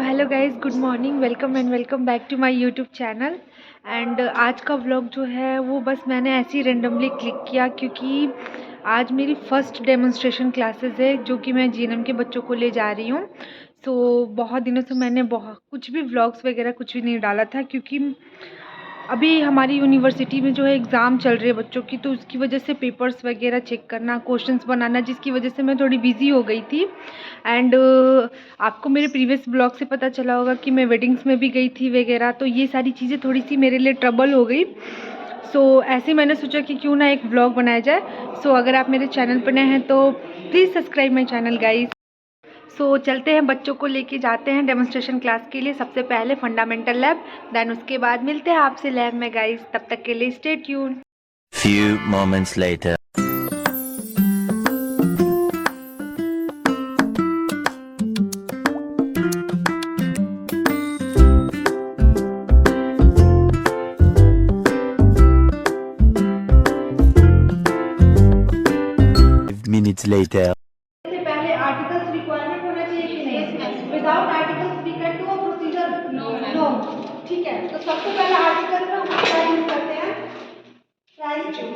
Hello guys, good morning, welcome back to my YouTube channel. And आज का vlog जो है वो बस मैंने ऐसे ही रेंडमली क्लिक किया क्योंकि आज मेरी फर्स्ट डेमोन्स्ट्रेशन क्लासेस है जो कि मैं जीएनएम के बच्चों को ले जा रही हूँ। सो बहुत दिनों से मैंने कुछ भी व्लॉग्स वगैरह कुछ भी नहीं डाला था क्योंकि अभी हमारी यूनिवर्सिटी में जो है एग्ज़ाम चल रही है बच्चों की, तो उसकी वजह से पेपर्स वगैरह चेक करना, क्वेश्चंस बनाना, जिसकी वजह से मैं थोड़ी बिज़ी हो गई थी। एंड आपको मेरे प्रीवियस ब्लॉग से पता चला होगा कि मैं वेडिंग्स में भी गई थी वगैरह, तो ये सारी चीज़ें थोड़ी सी मेरे लिए ट्रबल हो गई। सो ऐसे ही मैंने सोचा कि क्यों ना एक व्लॉग बनाया जाए। सो अगर आप मेरे चैनल पर नए हैं तो please subscribe my channel guys. So चलते हैं, बच्चों को लेके जाते हैं डेमोन्स्ट्रेशन क्लास के लिए। सबसे पहले फंडामेंटल लैब, देन उसके बाद मिलते हैं आपसे लैब में गाइस। तब तक के लिए stay tune. Few moments later. Minutes later. सबसे पहले आर्टिकल्स रिक्वायरमेंट होना चाहिए कि नहीं? Without articles we can do a procedure? No. ठीक है, तो सबसे पहले आर्टिकल में हम क्या यूज करते हैं? Ryle's tube.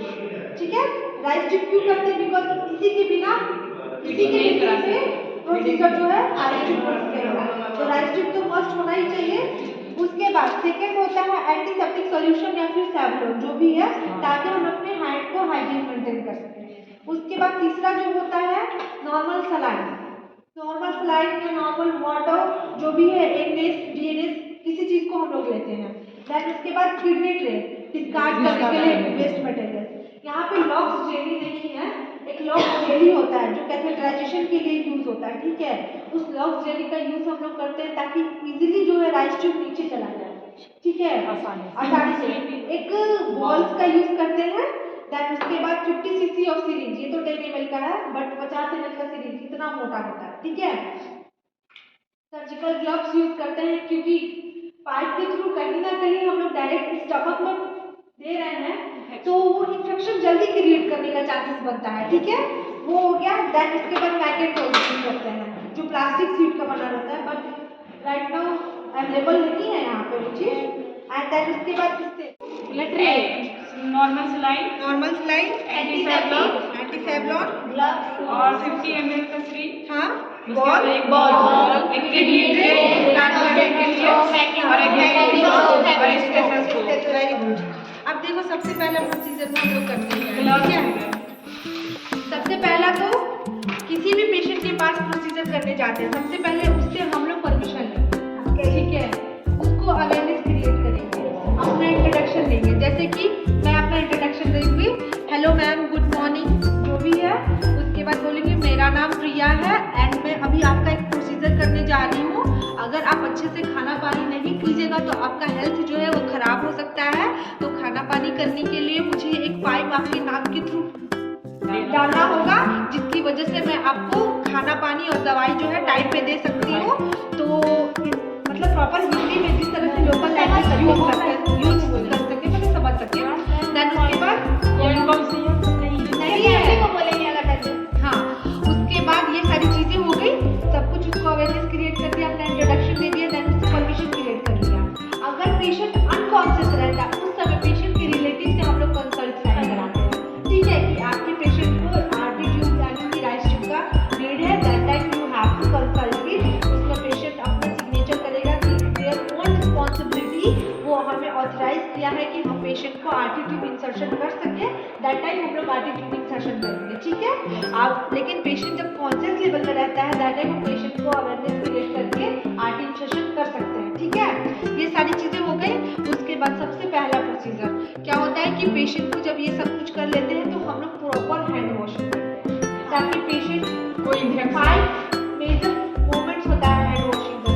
ठीक है, राइस ट्यूब क्यों करते हैं? बिकॉज इसी के बिना से प्रोसीजर जो है राइस ट्यूब पर तो राइस ट्यूब तो मस्ट होना ही चाहिए। उसके बाद सेकंड होता है एंटीसेप्टिक सॉल्यूशन या फिर सैवलॉन, जो भी है, ताकि हम अपने हैंड को हाइजीन मेंटेन कर सकें। उसके बाद तीसरा जो होता है नॉर्मल सलाइन या नॉर्मल वाटर, जो भी है एनएस डीएनएस किसी चीज को हम लोग लेते हैं। देन उसके बाद किडनी ट्रे डिस्कार्ड करने के लिए वेस्ट मटेरियल। यहाँ पे लॉक्स जेली नहीं है, एक लॉक्स जेली होता है जो कैथेटराइजेशन के लिए यूज होता है। ठीक है, उस लॉक्स जेली का यूज हम लोग करते हैं ताकि इजीली जो है राइस ट्यूब नीचे चला जाए। ठीक है, आसानी से एक बॉल्स का यूज करते हैं। देन उसके बाद 50 cc ऑफ सिरिंज, ये तो 10 ml का है बट 50 ml का सिरिंज इतना मोटा होता है। ठीक है, सर्जिकल ग्लव्स यूज करते हैं क्योंकि पाइप के थ्रू कहीं ना कहीं हम लोग डायरेक्ट स्टमक में दे रहे हैं तो वो इन्फेक्शन जल्दी क्रिएट करने का चांसेस बनता है। ठीक है, वो हो गया। देन उसके बाद मैकेट यूज करते हैं जो प्लास्टिक शीट का बना रहता है बट राइट नाउ अवेलेबल नहीं है यहाँ पे वो चीज। एंड देन उसके बाद नॉर्मल स्लाइन एंटीसेवलॉन ग्लव्स और 50 ml का सिरिंज। हाँ, बॉल एक किडनी ट्रे स्टार्ट करने के लिए और एक स्टेथोस्कोप। Very good. अब देखो सबसे पहला प्रोसीजर में हम लोग करते हैं। ठीक है, सबसे पहला तो किसी भी पेशेंट के पास प्रोसीजर करने जाते हैं, सबसे पहले उससे हम लोग परमिशन लेंगे। ठीक है, उसको अवेयरनेस क्रिएट करेंगे, अपना इंट्रोडक्शन देंगे। जैसे कि मैं अपना इंट्रोडक्शन दूंगी, हेलो मैम, गुड मॉर्निंग, जो भी है। उसके बाद बोलेंगे मेरा नाम प्रिया है एंड मैं अभी आपका एक प्रोसीजर करने जा रही हूँ। अगर आप अच्छे से खाना पानी नहीं कीजिएगा तो आपका हेल्थ जो है वो खराब हो सकता है। तो खाना पानी करने के लिए मुझे एक पाइप आपके नाक के थ्रू डालना होगा, जिसकी वजह से मैं आपको खाना पानी और दवाई जो है टाइम पे दे सकती हूँ। तो मतलब प्रॉपर हिंदी में जिस तरह से लोकल लैंग्वेज यूज कर सके, मतलब समझ सके। देन उसके बाद नहीं है को बोलेंगे अलग ऐसे। हाँ, उसके बाद ये सारी चीजें हो गई, सब कुछ उसको अवेयरनेस क्रिएट कर दिया, अपना इंट्रोडक्शन दे दिया, देन उससे परमिशन क्रिएट कर लिया। अगर पेशेंट अनकॉन्शियस रहता है उस समय पेशेंट के रिलेटिव से हम लोग कंसल्ट साइन कराते हैं। ठीक है, कि आपके पेशेंट को आरटी ट्यूब यानी कि राइस ट्यूब का नीड है, that time you have to consult it. उसमें पेशेंट अपना सिग्नेचर करेगा कि देयर ओन रिस्पॉन्सिबिलिटी, वो हमें ऑथराइज किया है कि हम पेशेंट को आरटी ट्यूब इंसर्शन कर सके, दैट टाइम हम लोग आरटी ट्यूब इंसर्शन करेंगे। ठीक है, आप लेकिन पेशेंट जब कॉन्शियस लेवल में रहता है दैट टाइम हम पेशेंट को अवेयरनेस क्रिएट करके आरटी इंसर्शन कर सकते हैं। ठीक है, ये सारी चीजें हो गई। उसके बाद सबसे पहला प्रोसीजर क्या होता है कि पेशेंट को जब ये सब कुछ कर लेते हैं तो हम लोग प्रॉपर हैंड वॉशिंग करते हैं ताकि पेशेंट को 5 मेजर मोमेंट्स होता है हैंड वॉशिंग का।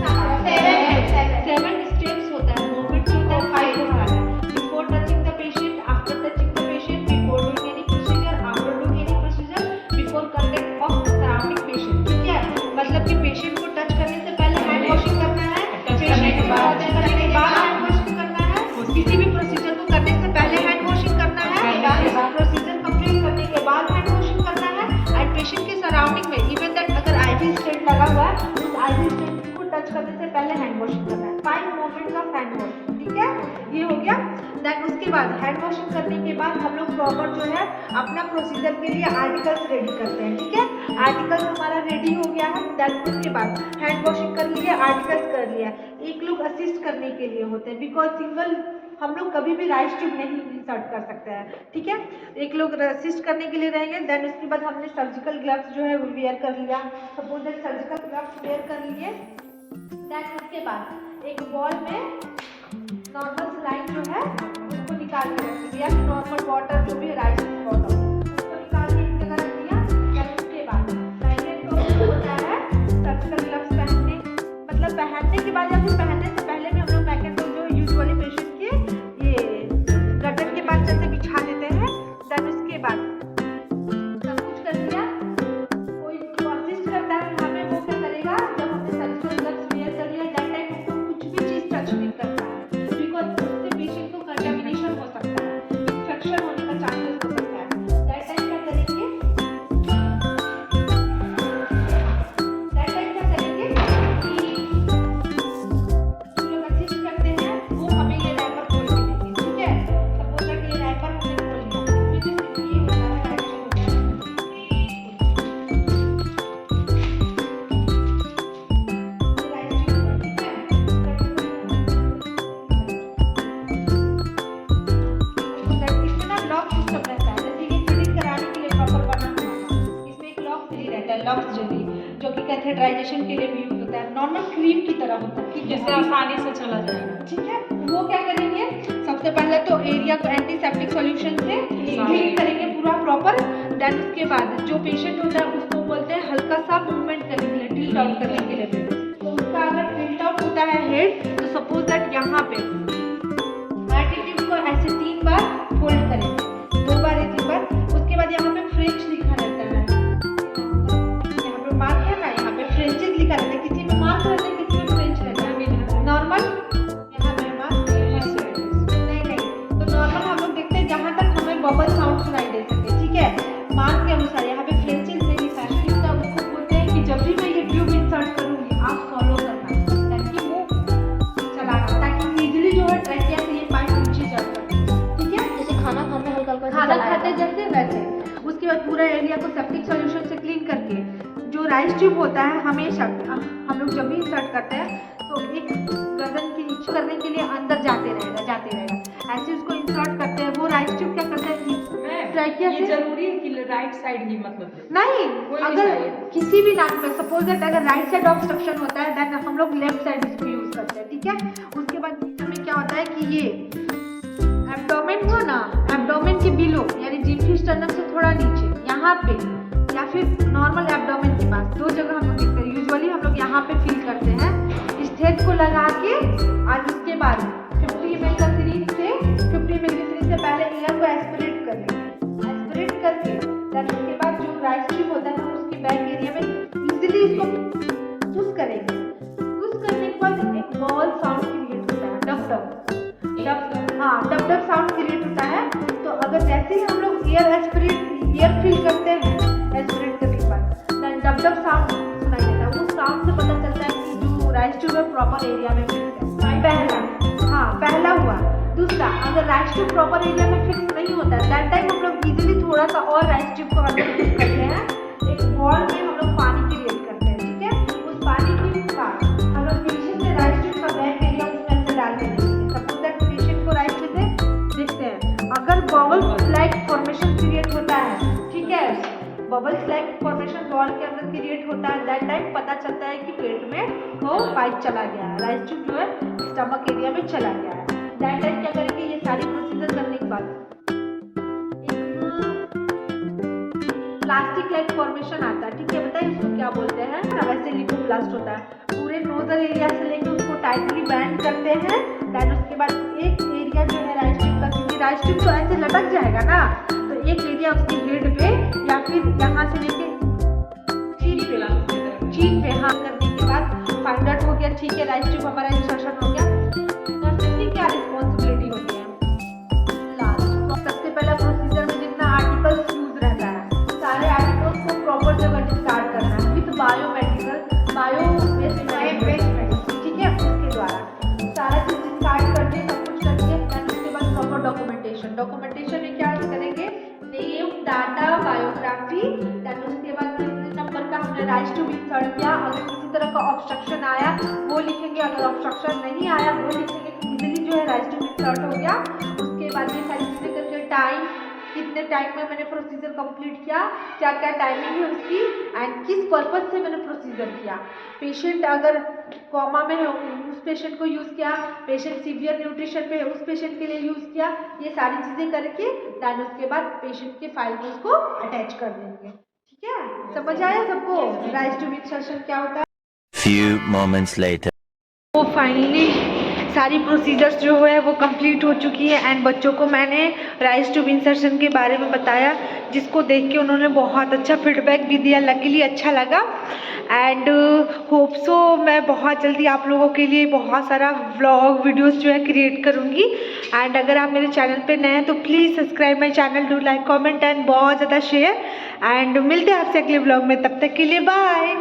7 स्टेप्स होता है, मोमेंट्स होता है 5 होता है। Before touching the patient, after touching the patient, before doing any procedure, after doing any procedure, before contact of surrounding patient. ठीक है, मतलब कि पेशेंट को टच करने से पहले हैंड वॉशिंग करना है, पेशेंट को टच करने के बाद हैंड वॉशिंग करना है, किसी भी प्रोसीजर को करने से पहले हैंड वॉशिंग करना है, प्रोसीजर कंप्लीट करने के बाद हैंड वॉशिंग करना है। एंड पेशेंट के सराउंडिंग में इवन दैट अगर आईवी स्टेंट लगा हुआ है, उस आईवी स्टेंट को टच करने से पहले हैंड वॉशिंग करना है, 5 मोमेंट्स ऑफ हैंड वॉशिंग, ठीक है, ये हो गया। देन उसके बाद हैंड वॉशिंग करने के बाद हम लोग प्रॉपर जो है अपना प्रोसीजर के लिए आर्टिकल्स रेडी करते हैं, ठीक है। आर्टिकल्स हमारा रेडी हो गया है। देन उसके बाद हैंड वॉशिंग कर लिए, आर्टिकल्स कर लिया, एक लोग असिस्ट करने के लिए होते हैं, बिकॉज सिंगल हम लोग कभी भी राइस ट्यूब नहीं इंसर्ट कर सकते हैं, ठीक है, एक लोग असिस्ट करने के लिए रहेंगे। देन उसके बाद हमने सर्जिकल ग्लव्स जो है वो वेयर कर लिया, suppose that surgical gloves wear कर लिए। देन उसके बाद एक बॉल में नॉर्मल स्लाइड जो है उसको निकाल के रख दिया, नॉर्मल वाटर जो भी राइस वाटर उसको निकाल के एक जगह रख दिया। देन उसके बाद सेकंड प्रोसेस होता है सर्जिकल ग्लव्स पहनने, मतलब पहनने के बाद या फिर पहनने से पहले भी हम लोग पैकेट को जो यूजुअली पेशेंट के ये गर्दन के पास जैसे बिछा देते हैं। देन उसके बाद सब कुछ कर लिया, कोई जो असिस्ट करता है हमें वो क्या करेगा, जब हमने सर्जिकल ग्लव्स वेयर कर लिया दैट टाइम उसको कुछ भी चीज़ टच नहीं करता है, बिकॉज उससे पेशेंट को कंटामिनेशन हो सकता है, इन्फेक्शन होने का चांसेस हो सकता है। दैट टाइम क्या करेंगे, कि जो लोग असिस्ट करते हैं वो हमें ये रैपर खोल के देंगे, ठीक है। सपोज दैट ये रैपर हमने खोल लिया, which is ये होता है एक्शन होता है, इसमें ना लॉक सिस्टम रहता है, जैसे ये फिलिंग कराने के लिए प्रॉपर बना हुआ है, इसमें एक लॉक फ्री रहता है, लॉक जेली, जो कि कैथेटराइजेशन के लिए भी यूज होता है, नॉर्मल क्रीम की तरह होता है, ठीक है, जिससे आसानी से चला जाएगा। ठीक है। वो क्या करेंगे, सबसे पहले तो एरिया को एंटीसेप्टिक सॉल्यूशन से क्लीन करेंगे पूरा प्रॉपर। देन उसके बाद जो पेशेंट होता है उसको बोलते हैं हल्का सा मूवमेंट करने के लिए, टिल्ट आउट करने के लिए, तो उसका अगर टिल्ट आउट होता है हेड, तो सपोज दैट यहाँ पे एटीट्यूड को ऐसे 3 बार फोल्ड करेंगे, 2 बार या 3 बार। उसके बाद यहाँ पे फ्रेंच लिखा रहता है, यहाँ पे मार्क है ना, यहाँ पे फ्रेंचेस लिखा रहता है, किसी में मार्क रहता है किसी में फ्रेंच रहता है, नॉर्मल यहाँ पे मार्क नहीं, तो नॉर्मल हम लोग देखते हैं जहाँ तक हमें बबल साउंड सुनाई दे सके, ठीक है, मार्क के अनुसार। यहाँ पे फ्रेंचेस में लिखा है, उसका उसको बोलते हैं कि जब भी मैं ये ट्यूब इंसर्ट करूँगी आप फॉलो करना, ताकि वो चलाना, ताकि इजीली जो है ट्रैकिया से ये पाइप नीचे जा सके, ठीक है, जैसे खाना खाने हल्का हल्का खाना खाते जैसे वैसे। उसके बाद पूरा एरिया को सेप्टिक सॉल्यूशन से क्लीन करके, जो राइस ट्यूब होता है हमेशा हम लोग जब भी इंसर्ट करते हैं तो एक गर्दन की नीचे करने के लिए अंदर जाते रहेगा, ऐसे उसको इंसर्ट करते हैं। वो राइस ट्यूब क्या करते हैं, ट्रैकिया ये से जरूरी है कि राइट साइड ही मतलब नहीं, कोई भी अगर side। किसी भी नाक में सपोज दैट अगर राइट साइड ऑब्स्ट्रक्शन होता है देन हम लोग लेफ्ट साइड इसको यूज करते हैं, ठीक है। उसके बाद में क्या होता है कि ये एब्डोमेन हुआ ना, एब्डोमेन के बिलो यानी जिम्फी स्टर्नम से थोड़ा नीचे यहाँ पे या फिर नॉर्मल एब्डोमेन के पास, 2 जगह हम लोग देखते हैं, यूजुअली हम लोग यहाँ पे फील करते हैं। इस थ्रेड को लगा के और उसके बाद 50 ml का सिरिंज से 50 ml की सिरिंज से पहले एयर को एस्पिरेट कर लेंगे, एस्पिरेट करके देन उसके बाद जो राइस ट्यूब होता है उसके बैक एरिया में इजीली इसको पुश करेंगे। पुश करने के बाद एक बॉल साउंड क्रिएट होता है, डब डब साउंड क्रिएट होता है। तो अगर जैसे ही हम लोग एयर फील करते हैं एस्पिरेट करने के बाद देन डब साउंड सुनाई देता है, उस साउंड से पता चलता है कि जो राइस ट्यूब है प्रॉपर एरिया में फिक्स है। पहला हुआ। दूसरा, अगर राइस ट्यूब प्रॉपर एरिया में फिक्स नहीं होता है दैट टाइम हम लोग इजीली थोड़ा सा और राइस ट्यूब को अंदर फिक्स करते हैं, एक बॉल में हम लोग पानी क्रिएट करते हैं, ठीक है। उस पानी के साथ हम लोग पीछे से राइस ट्यूब का बैक एरिया उसमें से डाल देंगे। सपोज दैट पेशेंट को राइस ट्यूब से देखते हैं, अगर बबल्स लाइक फॉर्मेशन क्रिएट होता है, ठीक है, बबल्स लाइक फॉर्मेशन बॉल के अंदर क्रिएट होता है दैट टाइम पता चलता है कि पेट में वो पाइप चला गया है, राइस ट्यूब जो है स्टमक एरिया में चला गया है। दैट टाइम क्या करेंगे, ये सारी प्रोसीजर करने के बाद प्लास्टिक लाइक फॉर्मेशन आता है, ठीक है, बताइए उसको क्या बोलते हैं ना, वैसे लिपोब्लास्ट होता है। पूरे नोजल एरिया से लेकर उसको टाइटली बैंड करते हैं। देन उसके बाद एक एरिया जो है राइस ट्यूब का, क्योंकि राइस ट्यूब तो ऐसे लटक जाएगा ना, तो एक एरिया उसकी हेड पे या फिर यहाँ से लेके चीन पे हाँ करने के बाद फाइंड आउट हो गया, ठीक है, राइस ट्यूब हमारा इंसर्शन हो गया। नर्सिंग की क्या रिस्पॉन्सिबिलिटी होती है, लास्ट सबसे पहला प्रोसीजर में जितना आर्टिकल्स यूज रहता है सारे आर्टिकल्स को प्रॉपर जगह डिस्कार्ड करना है with bio waste rise to be insert किया, अगर किसी तरह का ऑब्स्ट्रक्शन आया वो लिखेंगे, अगर ऑब्स्ट्रक्शन नहीं आया वो लिखेंगे, इजीली जो है राइज टू बी इंसर्ट हो गया। उसके बाद ये सारी चीज़ें करके टाइम, कितने टाइम में मैंने प्रोसीजर कंप्लीट किया, क्या क्या टाइमिंग है उसकी, एंड किस पर्पज से मैंने प्रोसीजर किया। पेशेंट अगर कोमा में है उस पेशेंट को यूज़ किया, पेशेंट सीवियर न्यूट्रिशन पे है उस पेशेंट के लिए यूज़ किया, ये सारी चीज़ें करके दैन उसके बाद पेशेंट के फाइल में उसको अटैच कर देंगे। ठीक है, समझ आया सबको राइज टू बी इंसर्शन क्या होता है? Few moments later. तो फाइनली सारी प्रोसीजर्स जो है वो कंप्लीट हो चुकी है एंड बच्चों को मैंने राइज टू बी इंसर्शन के बारे में बताया, जिसको देख के उन्होंने बहुत अच्छा फीडबैक भी दिया, लकीली अच्छा लगा। एंड होप सो मैं बहुत जल्दी आप लोगों के लिए बहुत सारा व्लॉग वीडियोस जो है क्रिएट करूँगी। एंड अगर आप मेरे चैनल पे नए हैं तो please subscribe my channel, do like comment and बहुत ज़्यादा शेयर। एंड मिलते हैं आपसे अगले व्लॉग में, तब तक के लिए बाय।